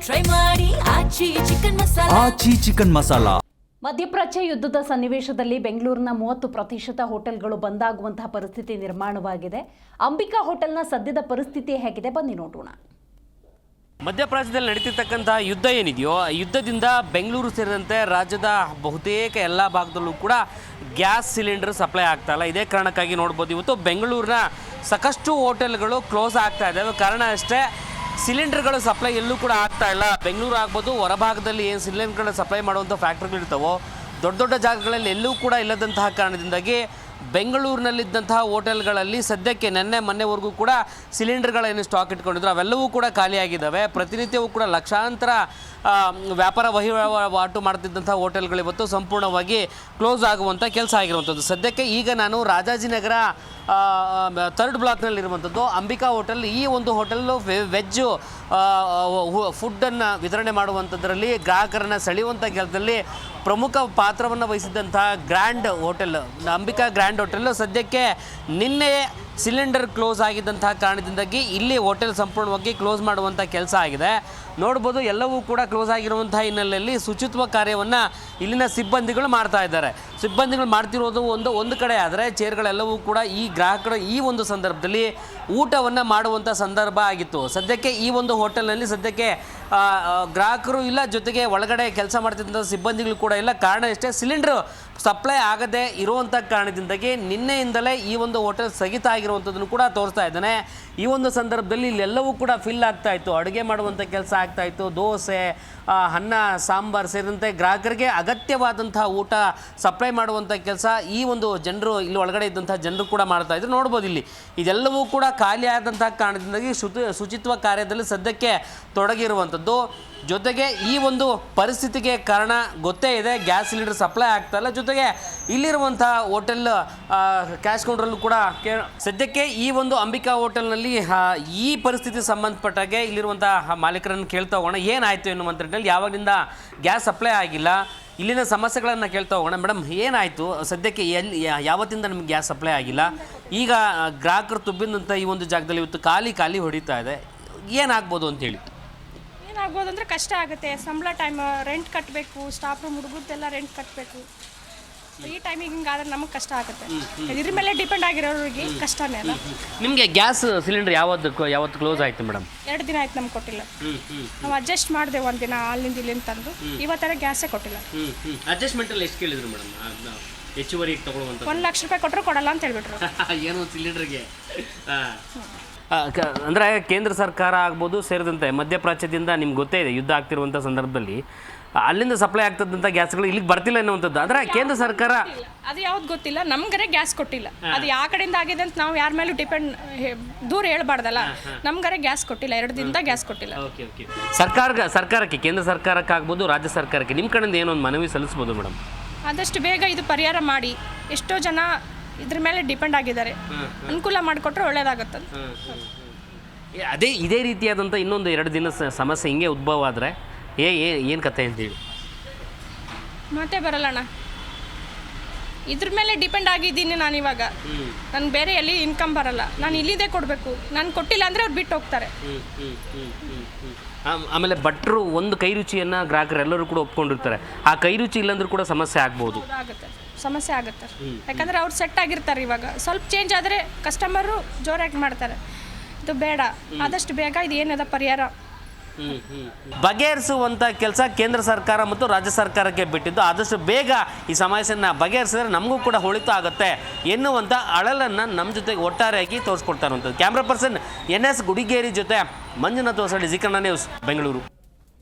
Try ಮಾಡಿ ಆಚಿ chicken masala. ಮಧ್ಯಪ್ರಾಚ್ಯ ಯುದ್ಧದ ಸನ್ನಿವೇಶದಲ್ಲಿ ಬೆಂಗಳೂರಿನ 30% ಹೋಟೆಲ್ಗಳು ಬಂದಾಗುವಂತಹ ಪರಿಸ್ಥಿತಿ ನಿರ್ಮಾಣವಾಗಿದೆ. ಅಂಬಿಕಾ ಹೋಟೆಲ್ನ ಸದ್ಯದ ಪರಿಸ್ಥಿತಿ ಹೇಗಿದೆ ಬನ್ನಿ ನೋಡೋಣ. ಮಧ್ಯಪ್ರಾಚ್ಯದಲ್ಲಿ ನಡೀತಿರ್ತಕ್ಕಂಥ ಯುದ್ಧ ಏನಿದೆಯೋ ಯುದ್ಧದಿಂದ ಬೆಂಗಳೂರು ಸೇರಿದಂತೆ ರಾಜ್ಯದ ಬಹುತೇಕ ಎಲ್ಲ ಭಾಗದಲ್ಲೂ ಕೂಡ ಗ್ಯಾಸ್ ಸಿಲಿಂಡರ್ ಸಪ್ಲೈ ಆಗ್ತಾ ಇಲ್ಲ. ಇದೇ ಕಾರಣಕ್ಕಾಗಿ ನೋಡ್ಬೋದು ಇವತ್ತು ಬೆಂಗಳೂರಿನ ಸಾಕಷ್ಟು ಹೋಟೆಲ್ಗಳು ಕ್ಲೋಸ್ ಆಗ್ತಾ ಇದ್ದಾವೆ. ಕಾರಣ ಅಷ್ಟೇ, ಸಿಲಿಂಡರ್ಗಳು ಸಪ್ಲೈ ಎಲ್ಲೂ ಕೂಡ ಆಗ್ತಾ ಇಲ್ಲ. ಬೆಂಗಳೂರು ಆಗ್ಬೋದು, ಹೊರಭಾಗದಲ್ಲಿ ಏನು ಸಿಲಿಂಡರ್ಗಳ ಸಪ್ಲೈ ಮಾಡುವಂಥ ಫ್ಯಾಕ್ಟ್ರಿಗಳಿರ್ತಾವೋ ದೊಡ್ಡ ದೊಡ್ಡ ಜಾಗಗಳಲ್ಲಿ ಎಲ್ಲೂ ಕೂಡ ಇಲ್ಲದಂತಹ ಕಾರಣದಿಂದಾಗಿ ಬೆಂಗಳೂರಿನಲ್ಲಿದ್ದಂತಹ ಹೋಟೆಲ್ಗಳಲ್ಲಿ ಸದ್ಯಕ್ಕೆ ಮೊನ್ನೆವರೆಗೂ ಕೂಡ ಸಿಲಿಂಡರ್ಗಳೇನು ಸ್ಟಾಕ್ ಇಟ್ಕೊಂಡಿದ್ರು ಅವೆಲ್ಲವೂ ಕೂಡ ಖಾಲಿಯಾಗಿದ್ದಾವೆ. ಪ್ರತಿನಿತ್ಯವೂ ಕೂಡ ಲಕ್ಷಾಂತರ ವ್ಯಾಪಾರ ವಹಿವಾಟು ಮಾಡ್ತಿದ್ದಂಥ ಹೋಟೆಲ್ಗಳು ಇವತ್ತು ಸಂಪೂರ್ಣವಾಗಿ ಕ್ಲೋಸ್ ಆಗುವಂಥ ಕೆಲಸ ಆಗಿರುವಂಥದ್ದು. ಸದ್ಯಕ್ಕೆ ಈಗ ನಾನು ರಾಜಾಜಿನಗರ 3rd ಬ್ಲಾಕ್ನಲ್ಲಿರುವಂಥದ್ದು ಅಂಬಿಕಾ ಹೋಟೆಲ್. ಈ ಒಂದು ಹೋಟೆಲ್ಲು ವೆಜ್ಜು ಫುಡ್ಡನ್ನು ವಿತರಣೆ ಮಾಡುವಂಥದ್ರಲ್ಲಿ ಗ್ರಾಹಕರನ್ನು ಸೆಳೆಯುವಂಥ ಕೆಲಸದಲ್ಲಿ ಪ್ರಮುಖ ಪಾತ್ರವನ್ನು ವಹಿಸಿದಂತಹ grand hotel Ambika grand hotel ಸದ್ಯಕ್ಕೆ ನಿನ್ನೆ ಸಿಲಿಂಡರ್ ಕ್ಲೋಸ್ ಆಗಿದ್ದಂತಹ ಕಾರಣದಿಂದಾಗಿ ಇಲ್ಲಿ ಹೋಟೆಲ್ ಸಂಪೂರ್ಣವಾಗಿ ಕ್ಲೋಸ್ ಮಾಡುವಂಥ ಕೆಲಸ ಆಗಿದೆ. ನೋಡ್ಬೋದು, ಎಲ್ಲವೂ ಕೂಡ ಕ್ಲೋಸ್ ಆಗಿರುವಂಥ ಹಿನ್ನೆಲೆಯಲ್ಲಿ ಶುಚಿತ್ವ ಕಾರ್ಯವನ್ನು ಇಲ್ಲಿನ ಸಿಬ್ಬಂದಿಗಳು ಮಾಡ್ತಾ ಇದ್ದಾರೆ. ಸಿಬ್ಬಂದಿಗಳು ಮಾಡ್ತಿರೋದು ಒಂದು ಕಡೆ ಆದರೆ ಚೇರ್ಗಳೆಲ್ಲವೂ ಕೂಡ ಈ ಗ್ರಾಹಕರು ಈ ಒಂದು ಸಂದರ್ಭದಲ್ಲಿ ಊಟವನ್ನು ಮಾಡುವಂಥ ಸಂದರ್ಭ ಆಗಿತ್ತು. ಸದ್ಯಕ್ಕೆ ಈ ಒಂದು ಹೋಟೆಲ್ನಲ್ಲಿ ಸದ್ಯಕ್ಕೆ ಗ್ರಾಹಕರು ಇಲ್ಲ, ಜೊತೆಗೆ ಒಳಗಡೆ ಕೆಲಸ ಮಾಡ್ತಿದ್ದಂಥ ಸಿಬ್ಬಂದಿಗಳು ಕೂಡ ಇಲ್ಲ. ಕಾರಣ ಇಷ್ಟೇ, ಸಿಲಿಂಡ್ರು ಸಪ್ಲೈ ಆಗದೆ ಇರುವಂಥ ಕಾರಣದಿಂದಾಗಿ ನಿನ್ನೆಯಿಂದಲೇ ಈ ಒಂದು ಹೋಟೆಲ್ ಸ್ಥಗಿತ ಆಗಿರುವಂಥದ್ದನ್ನು ಕೂಡ ತೋರಿಸ್ತಾ ಇದ್ದಾನೆ. ಈ ಒಂದು ಸಂದರ್ಭದಲ್ಲಿ ಇಲ್ಲೆಲ್ಲವೂ ಕೂಡ ಫಿಲ್ ಆಗ್ತಾ ಇತ್ತು, ಅಡುಗೆ ಮಾಡುವಂಥ ಕೆಲಸ ಆಗ್ತಾಯಿತ್ತು. ದೋಸೆ, ಅನ್ನ, ಸಾಂಬಾರು ಸೇರಿದಂತೆ ಗ್ರಾಹಕರಿಗೆ ಅಗತ್ಯವಾದಂತಹ ಊಟ ಸಪ್ಲೈ ಮಾಡುವಂಥ ಕೆಲಸ ಈ ಒಂದು ಜನರು ಇಲ್ಲಿ ಒಳಗಡೆ ಇದ್ದಂಥ ಜನರು ಕೂಡ ಮಾಡ್ತಾಯಿದ್ರು. ನೋಡ್ಬೋದು, ಇಲ್ಲಿ ಇದೆಲ್ಲವೂ ಕೂಡ ಖಾಲಿ ಆದಂಥ ಕಾರಣದಿಂದಾಗಿ ಶುಚಿತ್ವ ಕಾರ್ಯದಲ್ಲಿ ಸದ್ಯಕ್ಕೆ ತೊಡಗಿರುವಂಥದ್ದು. ಜೊತೆಗೆ ಈ ಒಂದು ಪರಿಸ್ಥಿತಿಗೆ ಕಾರಣ ಗೊತ್ತೇ ಇದೆ, ಗ್ಯಾಸ್ ಸಿಲಿಂಡರ್ ಸಪ್ಲೈ ಆಗ್ತಾಯಿಲ್ಲ. ಜೊತೆಗೆ ಇಲ್ಲಿರುವಂಥ ಹೋಟೆಲ್ ಕ್ಯಾಶ್ ಕೌಂಟ್ರಲ್ಲೂ ಕೂಡ ಸದ್ಯಕ್ಕೆ ಈ ಒಂದು ಅಂಬಿಕಾ ಹೋಟೆಲ್ನಲ್ಲಿ ಈ ಪರಿಸ್ಥಿತಿ ಸಂಬಂಧಪಟ್ಟಾಗೆ ಇಲ್ಲಿರುವಂಥ ಮಾಲೀಕರನ್ನು ಕೇಳ್ತಾ ಹೋಗೋಣ ಏನಾಯಿತು ಎನ್ನುವಂಥ ನಿಟ್ಟಿನಲ್ಲಿ. ಯಾವಾಗಿಂದ ಗ್ಯಾಸ್ ಸಪ್ಲೈ ಆಗಿಲ್ಲ, ಇಲ್ಲಿನ ಸಮಸ್ಯೆಗಳನ್ನು ಕೇಳ್ತಾ ಹೋಗೋಣ. ಮೇಡಮ್, ಏನಾಯಿತು ಸದ್ಯಕ್ಕೆ, ಯಾವತ್ತಿಂದ ನಮಗೆ ಗ್ಯಾಸ್ ಸಪ್ಲೈ ಆಗಿಲ್ಲ? ಈಗ ಗ್ರಾಹಕರು ತುಂಬಿದಂಥ ಈ ಒಂದು ಜಾಗದಲ್ಲಿ ಇವತ್ತು ಖಾಲಿ ಹೊಡಿತಾ ಇದೆ, ಏನಾಗ್ಬೋದು ಅಂತೇಳಿ? ಏನಾಗ್ಬೋದು ಅಂದರೆ ಕಷ್ಟ ಆಗುತ್ತೆ. ಸಂಬಳ ಟೈಮ್ ರೆಂಟ್ ಕಟ್ಟಬೇಕು, ಸ್ಟಾಫ್ ರೂಮ್ ಹುಡುಗದ್ದೆಲ್ಲ ರೆಂಟ್ ಕಟ್ಟಬೇಕು. ಈ ಟೈಮಿಗೆ ಹಿಂಗಾದ್ರೆ ನಮಗೆ ಕಷ್ಟ ಆಗುತ್ತೆ. ಇದ್ರ ಮೇಲೆ ಡಿಪೆಂಡ್ ಆಗಿರೋರಿಗೆ ಕಷ್ಟನೇ ಅಲ್ಲ. ನಿಮಗೆ ಗ್ಯಾಸ್ ಸಿಲಿಂಡರ್ ಯಾವತ್ತು ಕ್ಲೋಸ್ ಆಯಿತು ಮೇಡಮ್? 2 ದಿನ ಆಯ್ತು ನಮ್ಗೆ ಕೊಟ್ಟಿಲ್ಲ. ನಾವು ಅಡ್ಜಸ್ಟ್ ಮಾಡಿದೆ, ಒಂದು ದಿನ ಅಲ್ಲಿಂದ ಇಲ್ಲಿಂದ ತಂದು ಇವತ್ತರ ಗ್ಯಾಸೇ ಕೊಟ್ಟಿಲ್ಲ. ಅಡ್ಜಸ್ಟ್ಮೆಂಟಲ್ಲಿ ಎಷ್ಟು ಕೇಳಿದ್ರು ಮೇಡಮ್? ಹೆಚ್ಚುವರಿ ತಗೊಳ್ಳುವಂಥ 1 ಲಕ್ಷ ರೂಪಾಯಿ ಕೊಟ್ಟರು ಕೊಡಲ್ಲ ಅಂತ ಹೇಳ್ಬಿಟ್ರು. ಏನೋ ಸಿಲಿಂಡರ್ಗೆ ಅಂದರೆ ಕೇಂದ್ರ ಸರ್ಕಾರ ಆಗ್ಬೋದು ಸೇರಿದಂತೆ ಮಧ್ಯಪ್ರಾಚ್ಯದಿಂದ ನಿಮ್ಗೆ ಗೊತ್ತೇ ಇದೆ, ಯುದ್ಧ ಆಗ್ತಿರುವಂಥ ಸಂದರ್ಭದಲ್ಲಿ ಅಲ್ಲಿಂದ ಸಪ್ಲೈ ಆಗ್ತದಂಥ ಗ್ಯಾಸ್ಗಳು ಇಲ್ಲಿಗೆ ಬರ್ತಿಲ್ಲ ಎನ್ನುವಂಥದ್ದು. ಅಂದರೆ ಕೇಂದ್ರ ಸರ್ಕಾರ ಅದು ಯಾವ್ದು ಗೊತ್ತಿಲ್ಲ, ನಮ್ಗರೆ ಗ್ಯಾಸ್ ಕೊಟ್ಟಿಲ್ಲ. ಅದು ಯಾವ ಕಡೆಯಿಂದ ಆಗಿದೆ ಅಂತ ನಾವು ಯಾರ ಮೇಲೂ ಡಿಪೆಂಡ್ ದೂರ ಹೇಳ್ಬಾರ್ದಲ್ಲ. ನಮ್ಗರೆ ಗ್ಯಾಸ್ ಕೊಟ್ಟಿಲ್ಲ, 2 ದಿನದಿಂದ ಗ್ಯಾಸ್ ಕೊಟ್ಟಿಲ್ಲ. ಓಕೆ ಸರ್ಕಾರಕ್ಕೆ ಕೇಂದ್ರ ಸರ್ಕಾರಕ್ಕೆ ಆಗ್ಬೋದು, ರಾಜ್ಯ ಸರ್ಕಾರಕ್ಕೆ ನಿಮ್ಮ ಕಡೆಯಿಂದ ಏನೊಂದು ಮನವಿ ಸಲ್ಲಿಸ್ಬೋದು ಮೇಡಮ್? ಆದಷ್ಟು ಬೇಗ ಇದು ಪರಿಹಾರ ಮಾಡಿ. ಎಷ್ಟೋ ಜನ ಇದ್ರ ಮೇಲೆ ಡಿಪೆಂಡ್ ಆಗಿದ್ದಾರೆ, ಅನುಕೂಲ ಮಾಡಿಕೊಟ್ರೆ ಒಳ್ಳೇದಾಗುತ್ತೆ. ಇದೇ ರೀತಿಯಾದಂಥ ಇನ್ನೊಂದು 2 ದಿನ ಸಮಸ್ಯೆ ಹಿಂಗೆ ಉದ್ಭವ ಆದರೆ ಏನು ಕತೆ ಅಂತೇಳಿ ಮತ್ತೆ ಬರಲ್ಲಣ್ಣ. ಇದ್ರ ಮೇಲೆ ಡಿಪೆಂಡ್ ಆಗಿದ್ದೀನಿ ನಾನು. ಇವಾಗ ನನಗೆ ಬೇರೆ ಎಲ್ಲಿ ಇನ್ಕಮ್ ಬರಲ್ಲ, ನಾನು ಇಲ್ಲಿದೆ ಕೊಡಬೇಕು. ನಾನು ಕೊಟ್ಟಿಲ್ಲ ಅಂದರೆ ಅವ್ರು ಬಿಟ್ಟು ಹೋಗ್ತಾರೆ. ಆಮೇಲೆ ಭಟ್ರು ಒಂದು ಕೈ ರುಚಿಯನ್ನು ಗ್ರಾಹಕರೆಲ್ಲರೂ ಕೂಡ ಒಪ್ಕೊಂಡಿರ್ತಾರೆ. ಆ ಕೈ ರುಚಿ ಇಲ್ಲಾಂದ್ರೂ ಕೂಡ ಸಮಸ್ಯೆ ಆಗ್ಬೋದು, ಸಮಸ್ಯೆ ಆಗುತ್ತೆ. ಯಾಕಂದರೆ ಅವ್ರು ಸೆಟ್ ಆಗಿರ್ತಾರೆ. ಇವಾಗ ಸ್ವಲ್ಪ ಚೇಂಜ್ ಆದರೆ ಕಸ್ಟಮರು ಜೋರಾಗಿ ಮಾಡ್ತಾರೆ. ಇದು ಬೇಡ, ಆದಷ್ಟು ಬೇಗ ಇದು ಏನದ ಪರಿಹಾರ ಬಗೆಹರಿಸುವಂಥ ಕೆಲಸ ಕೇಂದ್ರ ಸರ್ಕಾರ ಮತ್ತು ರಾಜ್ಯ ಸರ್ಕಾರಕ್ಕೆ ಬಿಟ್ಟಿದ್ದು. ಆದಷ್ಟು ಬೇಗ ಈ ಸಮಸ್ಯೆಯನ್ನು ಬಗೆಹರಿಸಿದ್ರೆ ನಮಗೂ ಕೂಡ ಹೊಳಿತು ಆಗುತ್ತೆ ಎನ್ನುವಂಥ ಅಳಲನ್ನು ನಮ್ಮ ಜೊತೆಗೆ ಒಟ್ಟಾರೆಯಾಗಿ ತೋರಿಸ್ಕೊಡ್ತಾ ಇರುವಂಥದ್ದು. ಕ್ಯಾಮ್ರಾ ಪರ್ಸನ್ NS ಗುಡಿಗೇರಿ ಜೊತೆ ಮಂಜುನಾಥ್ ಹೊಸಳ್ಳಿ, ಜಿ ಕನ್ನಡ ನ್ಯೂಸ್, ಬೆಂಗಳೂರು.